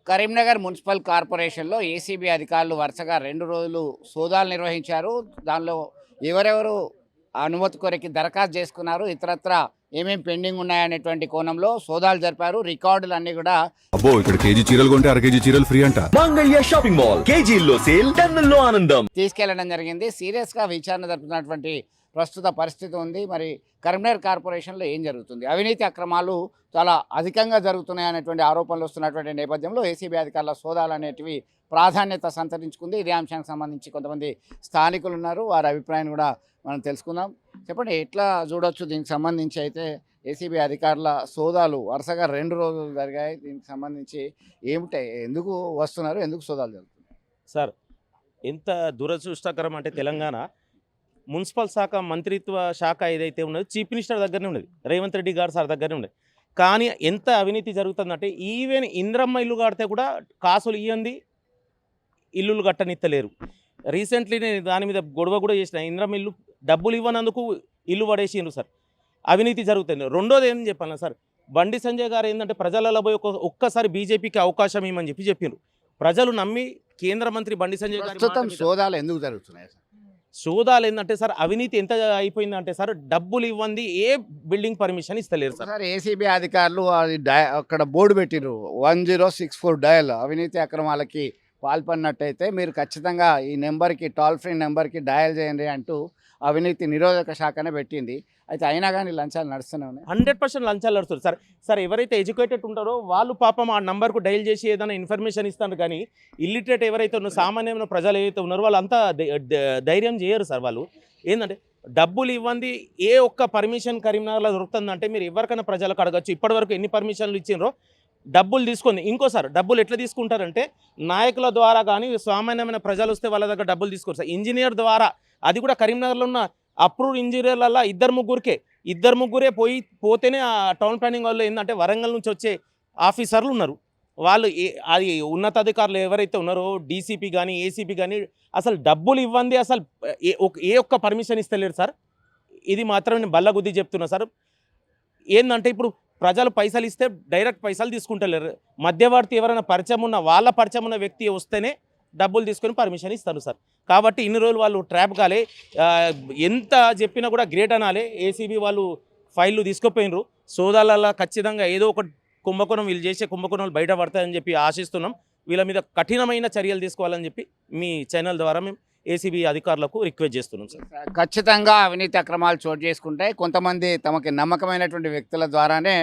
Karimnagar municipal కార్పొరేషన్లో ACB అధికారులు వరుసగా 2 రోజులు సోదాలు నిర్వహించారు. దానిలో ఎవరెవరు అనుమతి కొరకి దరఖాస్తు చేసుకున్నారు, ఇతరత్రా ఏమేమి పెండింగ్ ఉన్నాయనేటువంటి కోణంలో సోదాలు జరిపారు. రికార్డులన్నీ కూడా అబ్బో ఇక్కడ కేజీ చీరలు కొంటే అర కేజీ చీరలు ఫ్రీ అంట. మంగళ్య షాపింగ్ మాల్ కేజీల్లో సేల్ టన్నుల్లో ఆనందం తీసుకెళ్లడం జరిగింది. సీరియస్గా విచారణ జరుపుతున్నటువంటి ప్రస్తుత పరిస్థితి ఉంది. మరి కరీంనగర్ కార్పొరేషన్లో ఏం జరుగుతుంది, అవినీతి అక్రమాలు చాలా అధికంగా జరుగుతున్నాయి అనేటువంటి ఆరోపణలు వస్తున్నటువంటి నేపథ్యంలో ఏసీబీ అధికారుల సోదాలు అనేటివి ప్రాధాన్యత సంతరించుకుంది. ఇదే అంశానికి సంబంధించి కొంతమంది స్థానికులు ఉన్నారు, వారి అభిప్రాయాన్ని కూడా మనం తెలుసుకుందాం. చెప్పండి, ఎట్లా చూడొచ్చు దీనికి సంబంధించి? అయితే ఏసీబీ అధికారుల సోదాలు వరుసగా 2 రోజులు జరిగాయి. దీనికి సంబంధించి ఏమిటి, ఎందుకు వస్తున్నారు, ఎందుకు సోదాలు జరుగుతున్నాయి? సార్, ఎంత దురదృష్టకరం అంటే తెలంగాణ మున్సిపల్ శాఖ మంత్రిత్వ శాఖ ఏదైతే ఉన్నదో చీఫ్ మినిస్టర్ దగ్గరనే ఉన్నది, రేవంత్ రెడ్డి గారు సార్ దగ్గరనే ఉన్నది. కానీ ఎంత అవినీతి జరుగుతుందంటే ఈవెన్ ఇంద్రమ్మ ఇల్లు కడితే కూడా కాసులు ఇవ్వండి, ఇల్లులు కట్టనిత్తలేరు. రీసెంట్లీ నేను దాని మీద గొడవ కూడా చేసిన. ఇంద్రమ్మ ఇల్లు డబ్బులు ఇవ్వనందుకు ఇల్లు పడేసిండ్రు సార్. అవినీతి జరుగుతుంది. రెండోది ఏం చెప్పాలి సార్, బండి సంజయ్ గారు ఏంటంటే ప్రజలలో పోయి ఒక్కసారి బీజేపీకి అవకాశం ఇవ్వమని చెప్పిండ్రు. ప్రజలు నమ్మి కేంద్ర మంత్రి బండి సంజయ్ గారు సోదాలు ఎందుకు జరుగుతున్నాయి? సోదాలు ఏంటంటే సార్, అవినీతి ఎంత అయిపోయిందంటే సార్, డబ్బులు ఇవ్వండి ఏ బిల్డింగ్ పర్మిషన్ ఇస్తలేరు సార్. ఏసీబీ అధికారులు అది అక్కడ బోర్డు పెట్టిర్రు, 1064 డయల్. అవినీతి అక్రమాలకి పాల్పడినట్టయితే మీరు ఖచ్చితంగా ఈ నెంబర్కి, టోల్ ఫ్రీ నెంబర్కి డయల్ చేయండి అంటూ అవినీతి నిరోధక శాఖనే పెట్టింది. అయితే అయినా కానీ లంచాలు నడుస్తూనే ఉన్నాయి. 100% లంచాలు నడుస్తారు సార్. సార్, ఎవరైతే ఎడ్యుకేటెడ్ ఉంటారో వాళ్ళు పాపం ఆ నంబర్కు డైల్ చేసి ఏదైనా ఇన్ఫర్మేషన్ ఇస్తారు. కానీ ఇల్లిటరేట్ ఎవరైతే ఉన్నారో, సామాన్యమైన ప్రజలు ఏవైతే ఉన్నారో వాళ్ళంతా ధైర్యం చేయరు సార్. వాళ్ళు ఏంటంటే డబ్బులు ఇవ్వండి, ఏ ఒక్క పర్మిషన్ కరీంనగర్లో దొరుకుతుందంటే మీరు ఎవరికైనా ప్రజలకు అడగచ్చు. ఇప్పటివరకు ఎన్ని పర్మిషన్లు ఇచ్చిండ్రో డబ్బులు తీసుకొని. ఇంకోసారి డబ్బులు ఎట్లా తీసుకుంటారంటే నాయకుల ద్వారా, కానీ సామాన్యమైన ప్రజలు వస్తే వాళ్ళ దగ్గర డబ్బులు తీసుకోరు సార్. ఇంజనీర్ ద్వారా, అది కూడా కరీంనగర్లో ఉన్న అప్రూవ్డ్ ఇంజనీర్లలో ఇద్దరు ముగ్గురే పోతేనే ఆ టౌన్ ప్లానింగ్ వాళ్ళు ఏంటంటే వరంగల్ నుంచి వచ్చే ఆఫీసర్లు ఉన్నారు. వాళ్ళు అది ఉన్నతాధికారులు ఎవరైతే ఉన్నారో డీసీపీ కానీ ఏసీపీ కానీ అసలు డబ్బులు ఇవ్వండి, అసలు ఏ ఒక్క పర్మిషన్ ఇస్తలేరు సార్. ఇది మాత్రం నేను బల్లగుద్ది చెప్తున్నా సార్. ఏంటంటే ఇప్పుడు ప్రజలు పైసలు ఇస్తే డైరెక్ట్ పైసలు తీసుకుంటలేరు. మధ్యవర్తి ఎవరైనా వాళ్ళ పరిచయం ఉన్న వ్యక్తి వస్తేనే డబ్బులు తీసుకొని పర్మిషన్ ఇస్తారు సార్. కాబట్టి ఇన్ని రోజులు వాళ్ళు ట్రాప్ కాలే. ఎంత చెప్పినా కూడా గ్రేట్ అనాలి. ఏసీబీ వాళ్ళు ఫైళ్ళు తీసుకుపోయినరు. సోదాలలో ఖచ్చితంగా ఏదో ఒక కుంభకోణం, వీళ్ళు చేసే కుంభకోణాలు బయటపడతాయని చెప్పి ఆశిస్తున్నాం. వీళ్ళ మీద కఠినమైన చర్యలు తీసుకోవాలని చెప్పి మీ ఛానల్ ద్వారా మేము ఏసీబీ అధికారులకు రిక్వెస్ట్ చేస్తున్నాం సార్. ఖచ్చితంగా అవినీతి అక్రమాలు చోటు చేసుకుంటాయి. కొంతమంది తమకి నమ్మకమైనటువంటి వ్యక్తుల ద్వారానే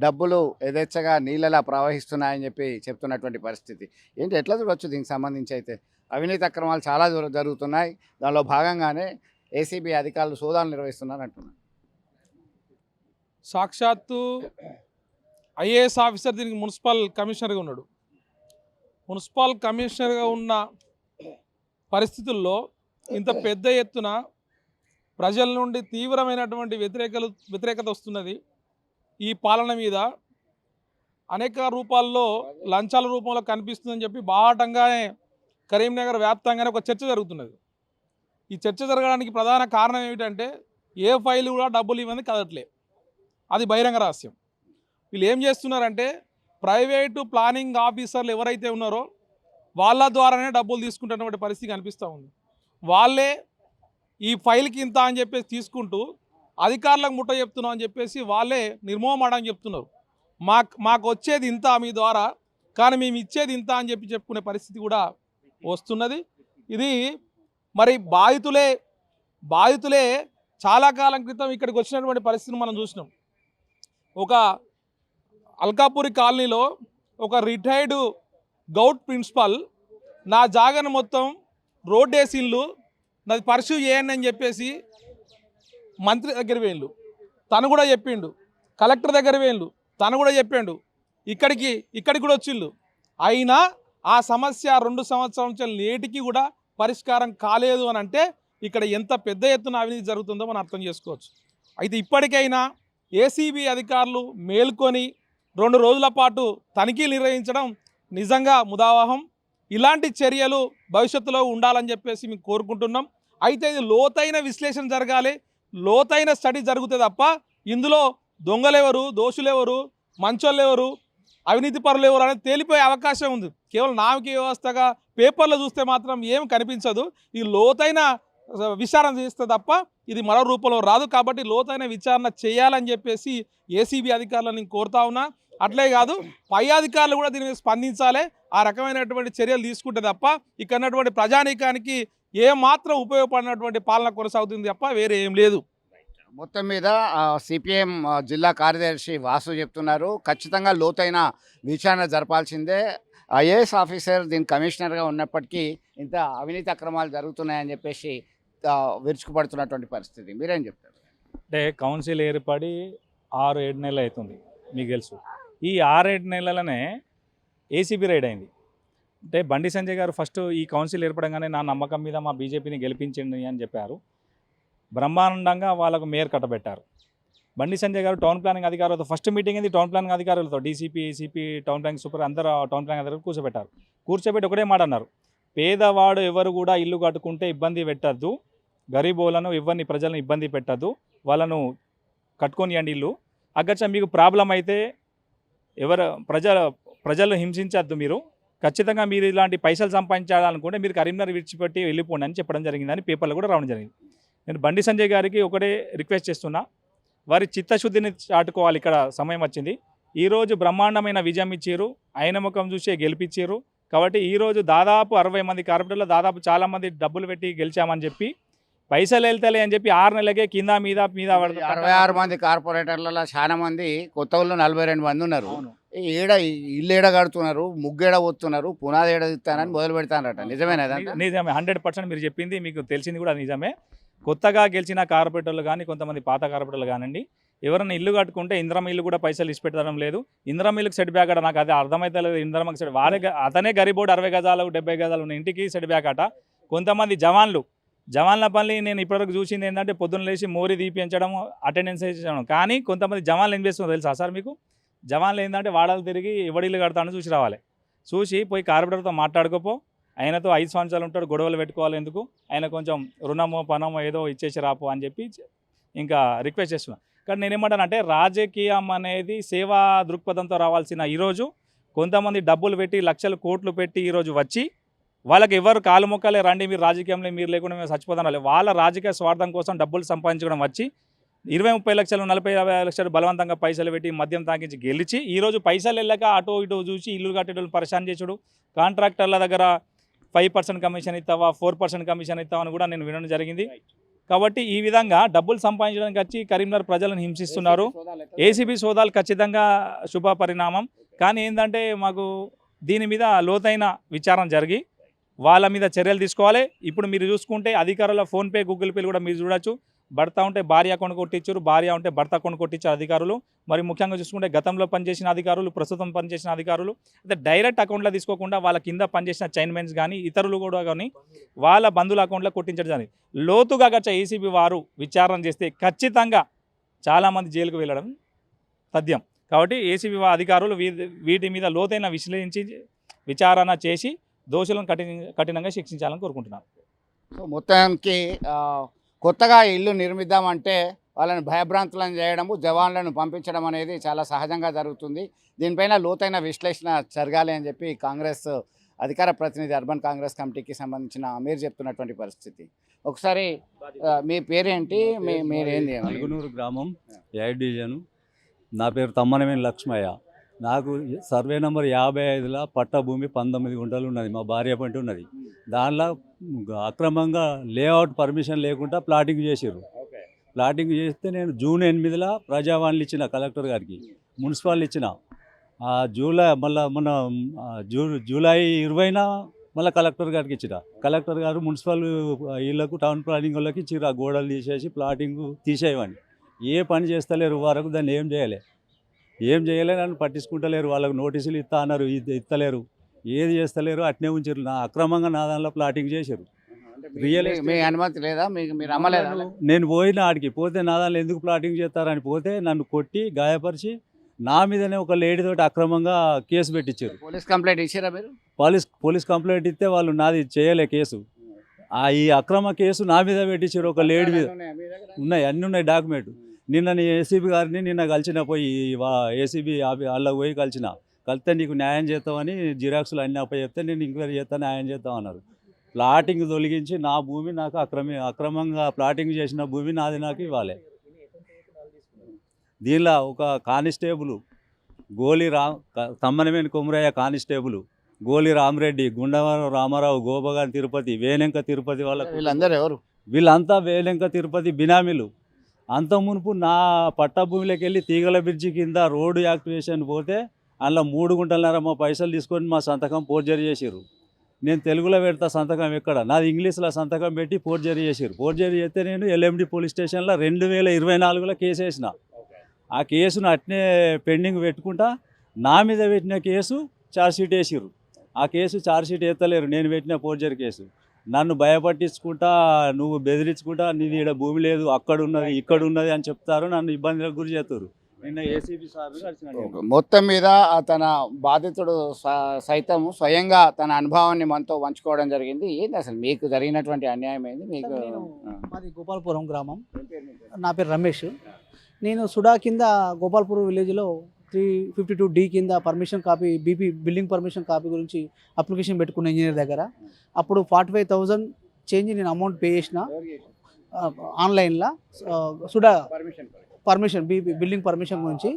డబ్బులు యథేచ్ఛగా నీళ్ళలా ప్రవహిస్తున్నాయని చెప్పి చెప్తున్నటువంటి పరిస్థితి ఏంటి, ఎట్లా చూడవచ్చు? దీనికి సంబంధించి అయితే అవినీతి అక్రమాలు చాలా జరుగుతున్నాయి. దానిలో భాగంగానే ఏసీబీ అధికారులు సోదాలు నిర్వహిస్తున్నారు అంటున్నారు. సాక్షాత్తు ఐఏఎస్ ఆఫీసర్ దీనికి మున్సిపల్ కమిషనర్గా ఉన్నాడు. మున్సిపల్ కమిషనర్గా ఉన్న పరిస్థితుల్లో ఇంత పెద్ద ఎత్తున ప్రజల నుండి తీవ్రమైనటువంటి వ్యతిరేకత వస్తున్నది. ఈ పాలన మీద అనేక రూపాల్లో లంచాల రూపంలో కనిపిస్తుందని చెప్పి బాహాటంగానే కరీంనగర్ వ్యాప్తంగానే ఒక చర్చ జరుగుతున్నది. ఈ చర్చ జరగడానికి ప్రధాన కారణం ఏమిటంటే ఏ ఫైలు కూడా డబ్బులు ఇవ్వని కదట్లే, అది బహిరంగ రహస్యం. వీళ్ళు ఏం చేస్తున్నారంటే ప్రైవేటు ప్లానింగ్ ఆఫీసర్లు ఎవరైతే ఉన్నారో వాళ్ళ ద్వారానే డబ్బులు తీసుకుంటున్నటువంటి పరిస్థితి కనిపిస్తూ ఉంది. వాళ్ళే ఈ ఫైల్కి ఇంత అని చెప్పేసి తీసుకుంటూ అధికారులకు ముట్ట చెప్తున్నాం అని చెప్పేసి వాళ్ళే నిర్మోహమాటని చెప్తున్నారు. మాకు వచ్చేది ఇంత మీ ద్వారా, కానీ మేము ఇచ్చేది ఇంత అని చెప్పుకునే పరిస్థితి కూడా వస్తున్నది. ఇది మరి బాధితులే చాలా కాలం క్రితం ఇక్కడికి వచ్చినటువంటి పరిస్థితిని మనం చూసినాం. ఒక అల్కాపూరి కాలనీలో ఒక రిటైర్డ్ గౌట్ ప్రిన్సిపల్ నా జాగాను మొత్తం రోడ్డేసిన్లు నాది పర్సూ చేయండి అని చెప్పేసి మంత్రి దగ్గర వేయండు, తను కూడా చెప్పిండు. కలెక్టర్ దగ్గర వేయండు, తను కూడా చెప్పిండు. ఇక్కడికి కూడా వచ్చిండు. అయినా ఆ సమస్య 2 సంవత్సరాల నుంచి నేటికి కూడా పరిష్కారం కాలేదు అని అంటే ఇక్కడ ఎంత పెద్ద ఎత్తున అవినీతి జరుగుతుందో మనం అర్థం చేసుకోవచ్చు. అయితే ఇప్పటికైనా ఏసీబీ అధికారులు మేల్కొని 2 రోజుల పాటు తనిఖీలు నిర్వహించడం నిజంగా ముదావహం. ఇలాంటి చర్యలు భవిష్యత్తులో ఉండాలని చెప్పేసి మేము కోరుకుంటున్నాం. అయితే ఇది లోతైన విశ్లేషణ జరగాలి, లోతైన స్టడీ జరుగుతుంది తప్ప ఇందులో దొంగలెవరు, దోషులెవరు, మంచోళ్ళెవరు అవినీతి పరులు ఎవరు అనేది తేలిపోయే అవకాశం ఉంది. కేవలం నామకీయ వ్యవస్థగా పేపర్లో చూస్తే మాత్రం ఏం కనిపించదు. ఈ లోతైన విచారణ చేస్తే తప్ప ఇది మరో రూపంలో రాదు. కాబట్టి లోతైన విచారణ చేయాలని చెప్పేసి ఏసీబీ అధికారులను నేను కోరుతా ఉన్నా. అట్లే కాదు, పై అధికారులు కూడా దీని మీద స్పందించాలి. ఆ రకమైనటువంటి చర్యలు తీసుకుంటే తప్ప ఇక్కడ ఉన్నటువంటి ప్రజానీకానికి ఏమాత్రం ఉపయోగపడినటువంటి పాలన కొనసాగుతుంది తప్ప వేరే ఏం లేదు. మొత్తం మీద సిపిఎం జిల్లా కార్యదర్శి వాసు చెప్తున్నారు, ఖచ్చితంగా లోతైన విచారణ జరపాల్సిందే. ఐఏఎస్ ఆఫీసర్ దీని కమిషనర్గా ఉన్నప్పటికీ ఇంత అవినీతి అక్రమాలు జరుగుతున్నాయని చెప్పేసి విరుచుకుపడుతున్నటువంటి పరిస్థితి. మీరేం చెప్తారు? అంటే కౌన్సిల్ ఏర్పడి 6-7 నెలలు అవుతుంది, మీకు తెలుసు. ఈ 6-7 నెలలనే ఏసీబీ రైడ్ అయింది. అంటే బండి సంజయ్ గారు ఫస్ట్ ఈ కౌన్సిల్ ఏర్పడంగానే నా నమ్మకం మీద మా బీజేపీని గెలిపించండి అని చెప్పారు. బ్రహ్మాండంగా వాళ్ళకు మేయర్ కట్టబెట్టారు. బండి సంజయ్ గారు టౌన్ ప్లానింగ్ అధికారులతో ఫస్ట్ మీటింగ్ అయింది. టౌన్ ప్లానింగ్ అధికారులతో DCP, ACP, town planning super అందరూ టౌన్ ప్లానింగ్ అధికారులు కూర్చోబెట్టారు. కూర్చోబెట్టి ఒకటే మాట అన్నారు, పేదవాడు ఎవరు కూడా ఇల్లు కట్టుకుంటే ఇబ్బంది పెట్టద్దు, గరీబోలను ఎవరిని ప్రజలను ఇబ్బంది పెట్టద్దు, వాళ్ళను కట్టుకొనియండి ఇల్లు. అగ్గచ్చ మీకు ప్రాబ్లం అయితే ప్రజలు హింసించద్దు, మీరు ఖచ్చితంగా మీరు ఇలాంటి పైసలు సంపాదించాలనుకుంటే మీరు కరీంనగర్ విడిచిపెట్టి వెళ్ళిపోండి అని చెప్పడం జరిగిందని పేపర్లో కూడా రావడం జరిగింది. నేను బండి సంజయ్ గారికి ఒకటే రిక్వెస్ట్ చేస్తున్నా, వారి చిత్తశుద్ధిని చాటుకోవాలి. ఇక్కడ సమయం వచ్చింది. ఈరోజు బ్రహ్మాండమైన విజయం ఇచ్చారు, ఆయన ముఖం చూసే గెలిపించారు. కాబట్టి ఈరోజు దాదాపు 60 మంది కార్పొరేటర్లు దాదాపు చాలామంది డబ్బులు పెట్టి గెలిచామని చెప్పి పైసలు వెళ్తలే అని చెప్పి 6 నెలలకే కింద మీద 66 మంది కార్పొరేటర్లలో చాలా మంది, కొత్త ఊళ్ళో 42 మంది ఉన్నారు. ఇల్లు ఏడ కడుతున్నారు, ముగ్గేడ పోతున్నారు, పునాది ఏడ ఇస్తానని మొదలు పెడతానట. నిజమేనా? నిజమే, 100% మీరు చెప్పింది మీకు తెలిసింది కూడా నిజమే. కొత్తగా గెలిచిన కార్పొరేటర్లు కానీ కొంతమంది పాత కార్పొరేటర్లు కానివ్వండి, ఎవరైనా ఇల్లు కట్టుకుంటే ఇంద్రమ్మ ఇల్లు కూడా పైసలు ఇచ్చి పెట్టడం లేదు. ఇంద్రమ్మ ఇల్లుకి సెట్ బ్యాక్ అట, నాకు అది అర్థమైతే లేదు. ఇంద్రమ్మకి సెట్ అతనే గరీబోడు 60 గజాలు 70 గజాలు ఉన్న ఇంటికి సెట్ బ్యాక్ అట. కొంతమంది జవాన్ల పని నేను ఇప్పటివరకు చూసింది ఏంటంటే పొద్దున్న లేచి మోరీ దీపించడం, అటెండెన్స్ వేయించడం. కానీ కొంతమంది జవాన్లు ఏం చేస్తున్నారో తెలుసా సార్ మీకు? జవాన్లు ఏంటంటే వాడాలు తిరిగి ఎవడిల్లు కడతానో చూసి రావాలి. చూసి పోయి కార్పొరేటర్తో మాట్లాడుకోపో, ఆయనతో 5 సంవత్సరాలు ఉంటాడు, గొడవలు పెట్టుకోవాలి ఎందుకు, ఆయన కొంచెం రుణమో పనమో ఏదో ఇచ్చేసి రాపో అని చెప్పి ఇంకా రిక్వెస్ట్ చేస్తున్నాను. కానీ నేనేమంటానంటే రాజకీయం అనేది సేవా దృక్పథంతో రావాల్సిన ఈరోజు కొంతమంది డబ్బులు పెట్టి లక్షలు కోట్లు పెట్టి ఈరోజు వచ్చి వాళ్ళకి ఎవరు కాలు మొక్కలే రండి మీరు రాజకీయంలో మీరు లేకుండా మేము చచ్చిపోతాం, వాళ్ళ రాజకీయ స్వార్థం కోసం డబ్బులు సంపాదించడం వచ్చి 20-30 లక్షలు 40-50 లక్షలు బలవంతంగా పైసలు పెట్టి మద్యం తాగించి గెలిచి ఈరోజు పైసలు వెళ్ళక అటు ఇటు చూసి ఇల్లు కట్టేటోళ్ళు పరిశాన్ చేసుడు, కాంట్రాక్టర్ల దగ్గర 5% కమిషన్ ఇస్తావా 4% కమిషన్ ఇస్తావా అని కూడా నేను వినడం జరిగింది. కాబట్టి ఈ విధంగా డబ్బులు సంపాదించడానికి వచ్చి కరీంనగర్ ప్రజలను హింసిస్తున్నారు. ఏసీబీ సోదాలు ఖచ్చితంగా శుభ పరిణామం. కానీ ఏంటంటే మాకు దీని మీద లోతైన విచారణ జరిగి వాళ్ళ మీద చర్యలు తీసుకోవాలి. ఇప్పుడు మీరు చూసుకుంటే అధికారుల ఫోన్పే గూగుల్ పేలు కూడా మీరు చూడొచ్చు. భర్త ఉంటే భార్య అకౌంట్ కొట్టించారు, భార్య ఉంటే భర్త అకౌంట్ కొట్టించారు అధికారులు. మరి ముఖ్యంగా చూసుకుంటే గతంలో పనిచేసిన అధికారులు, ప్రస్తుతం పనిచేసిన అధికారులు అయితే డైరెక్ట్ అకౌంట్లో తీసుకోకుండా వాళ్ళ కింద పనిచేసిన చైన్మెన్స్ కానీ ఇతరులు కూడా కానీ వాళ్ళ బంధువుల అకౌంట్లో కొట్టించడం జరిగింది. లోతుగా గచ్చ ఏసీబీ వారు విచారణ చేస్తే ఖచ్చితంగా చాలామంది జైలుకు వెళ్ళడం తథ్యం. కాబట్టి ఏసీబీ అధికారులు వీటి మీద లోతైన విశ్లేషించి విచారణ చేసి దోషులను కఠినంగా శిక్షించాలని కోరుకుంటున్నాను. సో మొత్తానికి కొత్తగా ఇల్లు నిర్మిద్దామంటే వాళ్ళని భయభ్రాంతులను చేయడము, జవాన్లను పంపించడం అనేది చాలా సహజంగా జరుగుతుంది. దీనిపైన లోతైన విశ్లేషణ జరగాలి అని చెప్పి కాంగ్రెస్ అధికార ప్రతినిధి అర్బన్ కాంగ్రెస్ కమిటీకి సంబంధించిన మీరు చెప్తున్నటువంటి పరిస్థితి. ఒకసారి మీ పేరేంటి, మీరేంది? నలుగునూరు గ్రామం 8 డివిజను. నా పేరు తమ్మనమేని లక్ష్మయ్య. నాకు సర్వే నెంబర్ 55లో పట్ట భూమి 19 గుంటలు ఉన్నది, మా భార్య పంట ఉన్నది. దానిలో అక్రమంగా లేఅవుట్ పర్మిషన్ లేకుండా ప్లాటింగ్ చేసారు. ప్లాటింగ్ చేస్తే నేను జూన్ 8లో ప్రజావాణిలు ఇచ్చిన కలెక్టర్ గారికి, మున్సిపాల్ ఇచ్చిన. జూలై 20న మళ్ళీ కలెక్టర్ గారికి ఇచ్చిన. కలెక్టర్ గారు మున్సిపల్ వీళ్ళకు టౌన్ ప్లానింగ్ వాళ్ళకి ఇచ్చారు. ఆ గోడలు తీసేసి ప్లాటింగ్ తీసేయమని. ఏ పని చేస్తలేరు వరకు, దాన్ని ఏం చేయలే నన్ను పట్టించుకుంటలేరు. వాళ్ళకు నోటీసులు ఇస్తా అన్నారు, ఇస్తలేరు. ఏది చేస్తలేరు, అట్నే ఉంచారు. నా అక్రమంగా నా దానిలో ప్లాటింగ్ చేశారు. రియల్ మీ అనుమతి లేదా? మీరు అమ్మలేదా? నేను పోయిన ఆడికి పోతే నా దానిలో ఎందుకు ప్లాటింగ్ చేస్తారని పోతే నన్ను కొట్టి గాయపరిచి నా మీదనే ఒక లేడీతోటి అక్రమంగా కేసు పెట్టించారు. పోలీస్ కంప్లైంట్ ఇచ్చారా మీరు? పోలీస్ కంప్లైంట్ ఇస్తే వాళ్ళు నాది చేయలే కేసు. ఈ అక్రమ కేసు నా మీద పెట్టించారు. ఒక లేడీ మీద ఉన్నాయి, అన్నీ ఉన్నాయి డాక్యుమెంట్. నిన్న ఏసీబీ గారిని కలిసిన పోయి ఏసీబీ వాళ్ళకి పోయి కలిసిన. కలిస్తే నీకు న్యాయం చేస్తామని జిరాక్స్లు అన్ని అప్పచెప్తే నేను ఎంక్వైరీ చేస్తా న్యాయం చేస్తాం అన్నారు. ప్లాటింగ్ తొలగించి నా భూమి నాకు అక్రమంగా ప్లాటింగ్ చేసిన భూమి నాది నాకు ఇవ్వాలి. దీనిలో ఒక కానిస్టేబుల్ గోలి తమ్మనమేని కొమరయ్య కానిస్టేబుల్, గోలి రామరెడ్డి, గుండవరం రామారావు, గోపగాన్ తిరుపతి, వేలెంక తిరుపతి వీళ్ళందరూ ఎవరు? వీళ్ళంతా వేలెంక తిరుపతి బినామీలు. అంత మునుపు నా పట్టా భూమిలోకి వెళ్ళి తీగల బ్రిడ్జి కింద రోడ్డు యాక్టివేషన్ పోతే అందులో 3 గుంటలన్నర మా పైసలు తీసుకొని మా సంతకం ఫోర్జరీ చేసిర్రు. నేను తెలుగులో పెడతా సంతకం ఎక్కడ, నాది ఇంగ్లీష్లో సంతకం పెట్టి ఫోర్జరీ చేసిర్రు. ఫోర్జరీ చేస్తే నేను ఎల్ఎండి పోలీస్ స్టేషన్లో 2024లో కేసు వేసిన. ఆ కేసును అట్నే పెండింగ్ పెట్టుకుంటా నా మీద పెట్టిన కేసు ఛార్జ్షీట్ వేసిర్రు. ఆ కేసు ఛార్జ్షీట్ ఎత్తలేరు, నేను పెట్టిన ఫోర్జరీ కేసు. నన్ను భయపట్టించుకుంటా, నువ్వు బెదిరించుకుంటా, నీది ఇక్కడ భూమి లేదు, అక్కడ ఉన్నది ఇక్కడ ఉన్నది అని చెప్తారు, నన్ను ఇబ్బందులకు గురి చేస్తారు. నిన్న ఏసీబీ సార్ కలిసిన మొత్తం మీద తన బాధితుడు సైతం స్వయంగా తన అనుభవాన్ని మనతో పంచుకోవడం జరిగింది. ఏంటి అసలు మీకు జరిగినటువంటి అన్యాయం ఏంది? మీకు మాది గోపాల్పురం గ్రామం. నా పేరు రమేష్. నేను సుడా కింద గోపాల్పురం విలేజ్లో 352D కింద permission copy, building permission copy గురించి అప్లికేషన్ పెట్టుకున్న ఇంజనీర్ దగ్గర. అప్పుడు 45,000 చేంజ్ నేను అమౌంట్ పే చేసిన ఆన్లైన్లో. సుడా పర్మిషన్ బిల్డింగ్ పర్మిషన్ గురించి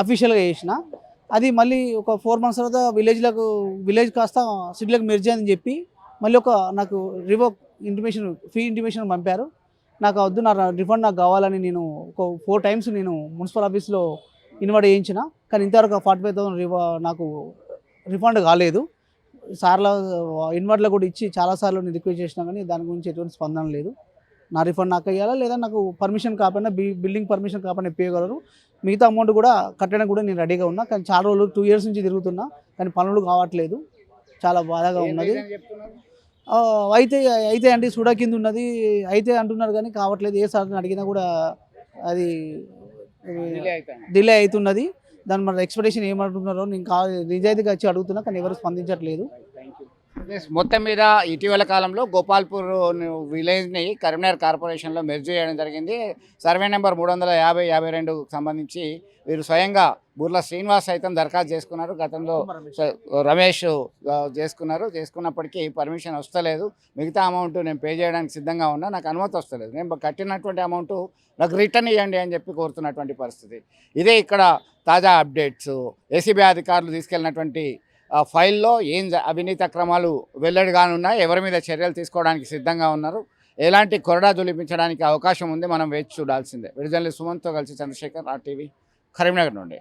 అఫీషియల్గా చేసిన. అది మళ్ళీ ఒక 4 months తర్వాత విలేజ్ కాస్త సిటీలకు మెర్జ్ అని చెప్పి మళ్ళీ నాకు రివోక్ ఇంటిమేషన్, ఫ్రీ ఇంటిమేషన్ పంపారు. నాకు వద్దు, నా రిఫండ్ నాకు కావాలని నేను ఒక 4 times నేను మున్సిపల్ ఆఫీస్లో ఇన్వాయిట్ చేయించిన. కానీ ఇంతవరకు 45,000 నాకు రిఫండ్ కాలేదు. సార్ల ఇన్వాయిట్లో కూడా ఇచ్చి చాలాసార్లు నేను రిక్వెస్ట్ చేసినా కానీ దాని గురించి ఎటువంటి స్పందన లేదు. నా రిఫండ్ నాకు అయ్యాలా లేదా నాకు పర్మిషన్ కాకుండా బిల్డింగ్ పర్మిషన్ కాకుండా ఇప్పగలరు. మిగతా అమౌంట్ కూడా కట్టడానికి కూడా నేను రెడీగా ఉన్నా. కానీ చాలా రోజులు 2 years నుంచి తిరుగుతున్నా కానీ పనులు కావట్లేదు. చాలా బాధగా ఉన్నది. అయితే అంటే సుడా కింద ఉన్నది అయితే అంటున్నారు కానీ కావట్లేదు. ఏ సార్ని అడిగినా కూడా అది డిలే అవుతున్నది. దాని మన ఎక్స్పెక్టేషన్ ఏమంటున్నారో నేను నిజాయితీగా వచ్చి అడుగుతున్నా కానీ ఎవరు స్పందించట్లేదు. మొత్తం మీద ఇటీవల కాలంలో గోపాల్పూర్ విలేజ్ని కరీంనగర్ కార్పొరేషన్లో మెర్జ్ చేయడం జరిగింది. సర్వే నెంబర్ 350-52 సంబంధించి వీరు స్వయంగా బుర్ల శ్రీనివాస్ సైతం దరఖాస్తు చేసుకున్నారు. గతంలో రమేష్ చేసుకున్నప్పటికీ పర్మిషన్ వస్తలేదు. మిగతా అమౌంట్ నేను పే చేయడానికి సిద్ధంగా ఉన్నా, నాకు అనుమతి వస్తలేదు. నేను కట్టినటువంటి అమౌంట్ నాకు రిటర్న్ ఇవ్వండి అని చెప్పి కోరుతున్నటువంటి పరిస్థితి. ఇదే ఇక్కడ తాజా అప్డేట్స్. ఏసీబీ అధికారులు తీసుకెళ్ళినటువంటి ఫైల్లో ఏం అవినీతి అక్రమాలు వెల్లడిగానున్నాయి, ఎవరి మీద చర్యలు తీసుకోవడానికి సిద్ధంగా ఉన్నారు, ఎలాంటి కొరడా దులిపించడానికి అవకాశం ఉంది, మనం వేచి చూడాల్సిందే. విడుదల సుమంత్తో కలిసి చంద్రశేఖర్, RTV, కరీంనగర్ నుండి.